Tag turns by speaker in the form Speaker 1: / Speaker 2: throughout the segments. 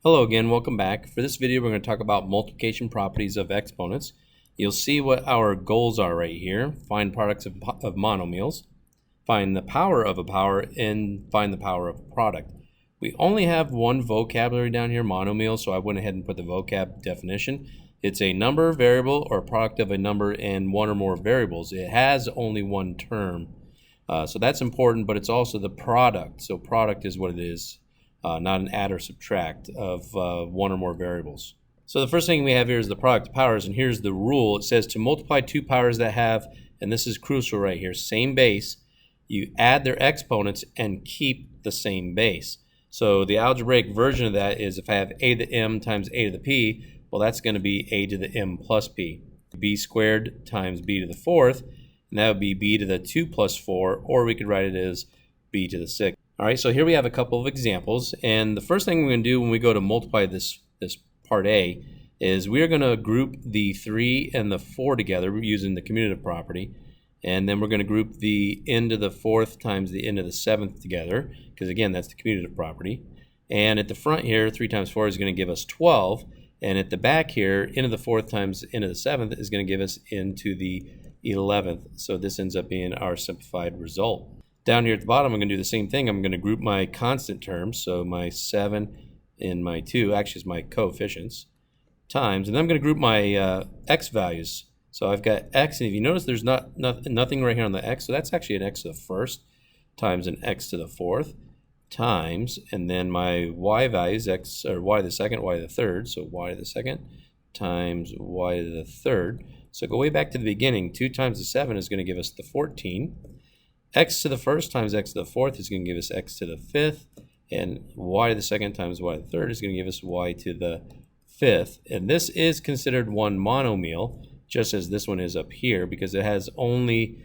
Speaker 1: Hello again, welcome back. For this video, we're going to talk about multiplication properties of exponents. You'll see what our goals are right here. Find products of monomials, find the power of a power, and find the power of a product. We only have one vocabulary down here, monomial, so I went ahead and put the vocab definition. It's a number, variable, or product of a number and one or more variables. It has only one term. So that's important, but it's also the product. So product is what it is. Not an add or subtract of one or more variables. So the first thing we have here is the product of powers, and here's the rule. It says to multiply two powers that have, and this is crucial right here, same base, you add their exponents and keep the same base. So the algebraic version of that is if I have a to the m times a to the p, well, that's going to be a to the m plus p. B squared times b to the fourth, and that would be b to the 2 plus 4, or we could write it as b to the 6. All right, so here we have a couple of examples, and the first thing we're going to do when we go to multiply this part A is we're going to group the 3 and the 4 together using the commutative property, and then we're going to group the n to the 4th times the n to the 7th together, because again, that's the commutative property. And at the front here, 3 times 4 is going to give us 12, and at the back here, n to the 4th times n to the 7th is going to give us n to the 11th, so this ends up being our simplified result. Down here at the bottom, I'm going to do the same thing. I'm going to group my constant terms, so my 7 and my 2, actually is my coefficients, times, and then I'm going to group my x values. So I've got x, and if you notice there's nothing right here on the x, so that's actually an x to the first times an x to the fourth times, and then my y values, x or y to the second, y to the third, so y to the second times y to the third. So go way back to the beginning. 2 times the 7 is going to give us the 14. X to the first times x to the fourth is going to give us x to the fifth, and y to the second times y to the third is going to give us y to the fifth. And this is considered one monomial, just as this one is up here, because it has only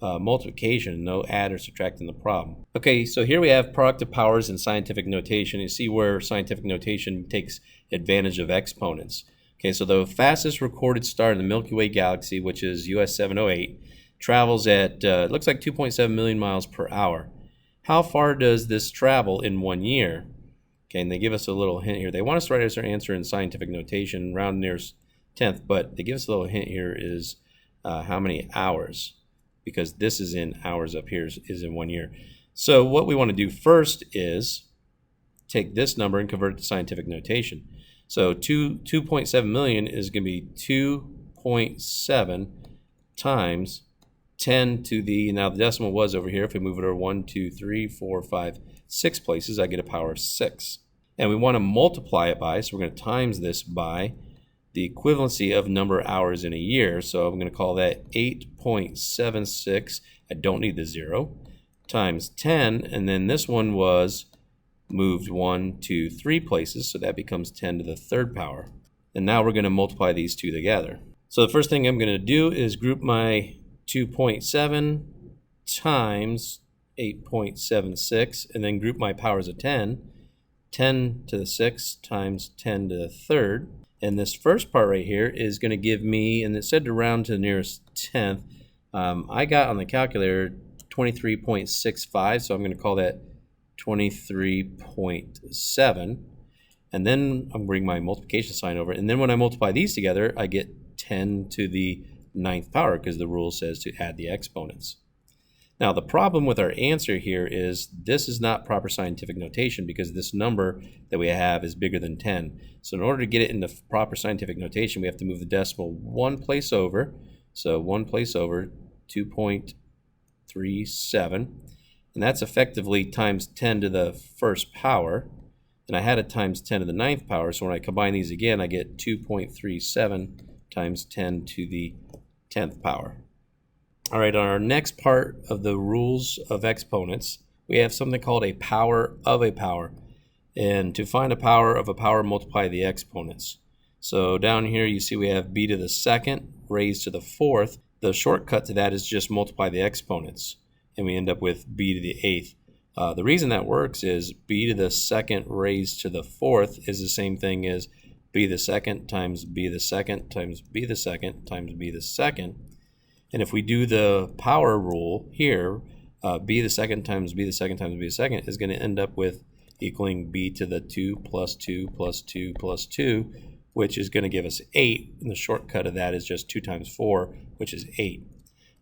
Speaker 1: multiplication, no add or subtract in the problem. Okay, so here we have product of powers in scientific notation. You see where scientific notation takes advantage of exponents. Okay, so the fastest recorded star in the Milky Way galaxy, which is US 708, travels at, it looks like 2.7 million miles per hour. How far does this travel in 1 year? Okay, and they give us a little hint here. They want us to write our answer in scientific notation, round nearest tenth, but they give us a little hint here is how many hours, because this is in hours up here, is in 1 year. So what we want to do first is take this number and convert it to scientific notation. So 2.7 million is going to be 2.7 times 10 to the, now the decimal was over here, if we move it over 1, 2, 3, 4, 5, 6 places, I get a power of 6. And we want to multiply it by, so we're going to times this by the equivalency of number of hours in a year. So I'm going to call that 8.76, I don't need the 0, times 10, and then this one was moved 1, 2, 3 places, so that becomes 10 to the third power. And now we're going to multiply these two together. So the first thing I'm going to do is group my 2.7 times 8.76, and then group my powers of 10, 10 to the 6th times 10 to the third. And this first part right here is going to give me, and it said to round to the nearest tenth, I got on the calculator 23.65, so I'm going to call that 23.7. And then I'm bringing my multiplication sign over, and then when I multiply these together, I get 10 to the 9th power, because the rule says to add the exponents. Now the problem with our answer here is this is not proper scientific notation, because this number that we have is bigger than 10. So in order to get it into proper scientific notation, we have to move the decimal one place over. So one place over, 2.37, and that's effectively times 10 to the first power. And I had it times 10 to the 9th power, so when I combine these again, I get 2.37 times 10 to the 10th power. All right, on our next part of the rules of exponents, we have something called a power of a power. And to find a power of a power, multiply the exponents. So down here you see we have b to the second raised to the fourth. The shortcut to that is just multiply the exponents, and we end up with b to the 8th. The reason that works is b to the second raised to the fourth is the same thing as b to the second times b to the second times b to the second times b to the second. And if we do the power rule here, b to the second times b to the second times b to the second is going to end up with equaling b to the 2 plus 2 plus 2 plus 2, which is going to give us 8. And the shortcut of that is just 2 times 4, which is 8.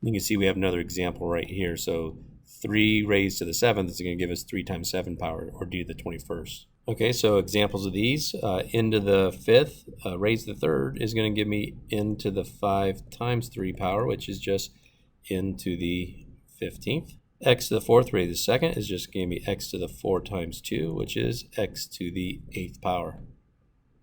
Speaker 1: You can see we have another example right here. So 3 raised to the 7th is going to give us 3 times 7 power, or d to the 21st. Okay, so examples of these. N to the 5th raised to the 3rd is going to give me n to the 5 times 3 power, which is just n to the 15th. X to the 4th raised to the 2nd is just going to be x to the 4 times 2, which is x to the 8th power.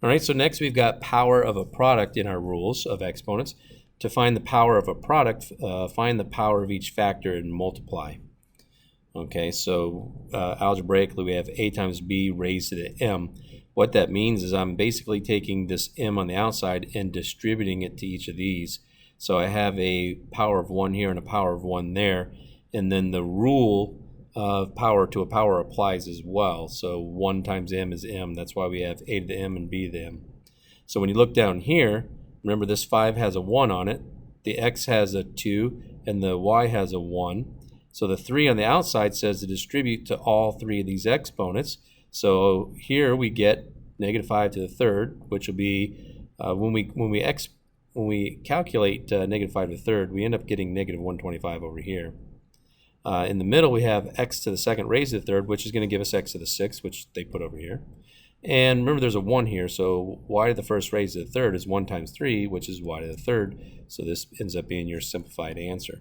Speaker 1: All right, so next we've got power of a product in our rules of exponents. To find the power of a product, find the power of each factor and multiply. Okay, so algebraically we have a times b raised to the m. What that means is I'm basically taking this m on the outside and distributing it to each of these. So I have a power of 1 here and a power of 1 there, and then the rule of power to a power applies as well. So 1 times m is m. That's why we have a to the m and b to the m. So when you look down here, remember this 5 has a 1 on it, the x has a 2, and the y has a 1. So the 3 on the outside says to distribute to all 3 of these exponents. So here we get negative 5 to the 3rd, which will be, when we calculate negative 5 to the 3rd, we end up getting negative 125 over here. In the middle, we have x to the 2nd raised to the 3rd, which is going to give us x to the 6th, which they put over here. And remember, there's a 1 here, so y to the 1st raised to the 3rd is 1 times 3, which is y to the 3rd. So this ends up being your simplified answer.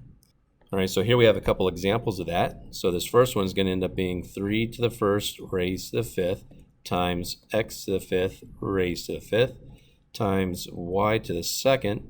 Speaker 1: All right, so here we have a couple examples of that. So this first one is going to end up being 3 to the 1st raised to the 5th times x to the 5th raised to the 5th times y to the 2nd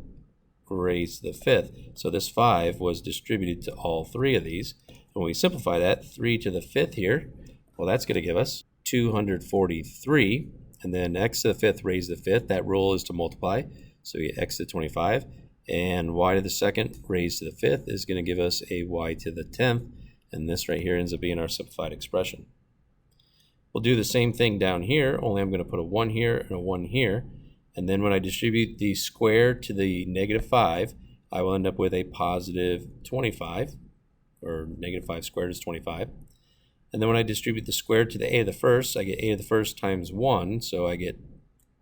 Speaker 1: raised to the 5th. So this 5 was distributed to all 3 of these. When we simplify that, 3 to the 5th here, well, that's going to give us 243. And then x to the 5th raised to the 5th, that rule is to multiply. So we get x to the 25. And y to the 2nd raised to the 5th is going to give us a y to the 10th. And this right here ends up being our simplified expression. We'll do the same thing down here, only I'm going to put a 1 here and a 1 here. And then when I distribute the square to the negative 5, I will end up with a positive 25, or negative 5 squared is 25. And then when I distribute the square to the a to the 1st, I get a to the 1st times 1, so I get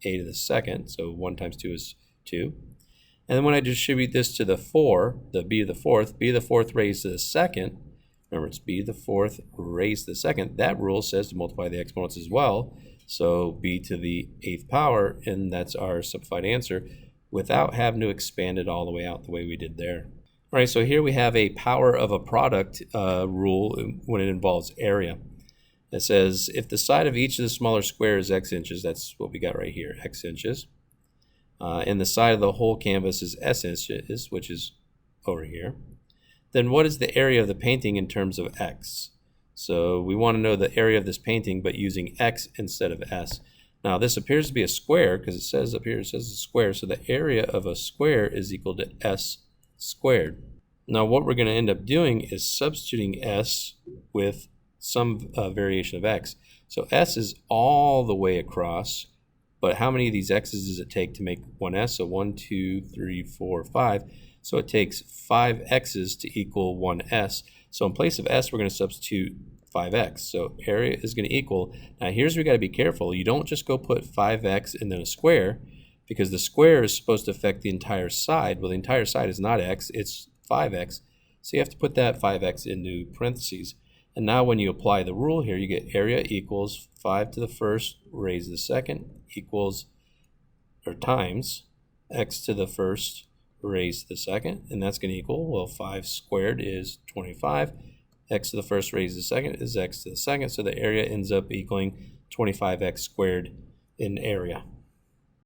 Speaker 1: a to the 2nd, so 1 times 2 is 2. And then when I distribute this to the 4, the b to the 4th, b to the 4th raised to the 2nd, remember it's b to the 4th raised to the 2nd, that rule says to multiply the exponents as well. So b to the 8th power, and that's our simplified answer without having to expand it all the way out the way we did there. All right, so here we have a power of a product rule when it involves area. It says if the side of each of the smaller squares is x inches, that's what we got right here, x inches, and the side of the whole canvas is s inches, which is over here, then what is the area of the painting in terms of x? So we want to know the area of this painting, but using x instead of s. Now this appears to be a square because it says up here, it says a square, so the area of a square is equal to s squared. Now what we're going to end up doing is substituting s with some variation of x. So s is all the way across, but how many of these x's does it take to make one s? So 1, 2, 3, 4, 5. So it takes 5 x's to equal 1 s. So in place of s, we're going to substitute 5x. So area is going to equal, now here's where we got to be careful. You don't just go put 5x and then a square, because the square is supposed to affect the entire side. Well, the entire side is not x, it's 5x. So you have to put that 5x into parentheses. And now when you apply the rule here, you get area equals 5 to the 1st raised to the 2nd equals, or times, x to the 1st raised to the 2nd, and that's going to equal, well, 5 squared is 25. X to the 1st raised to the 2nd is x to the 2nd, so the area ends up equaling 25x squared in area.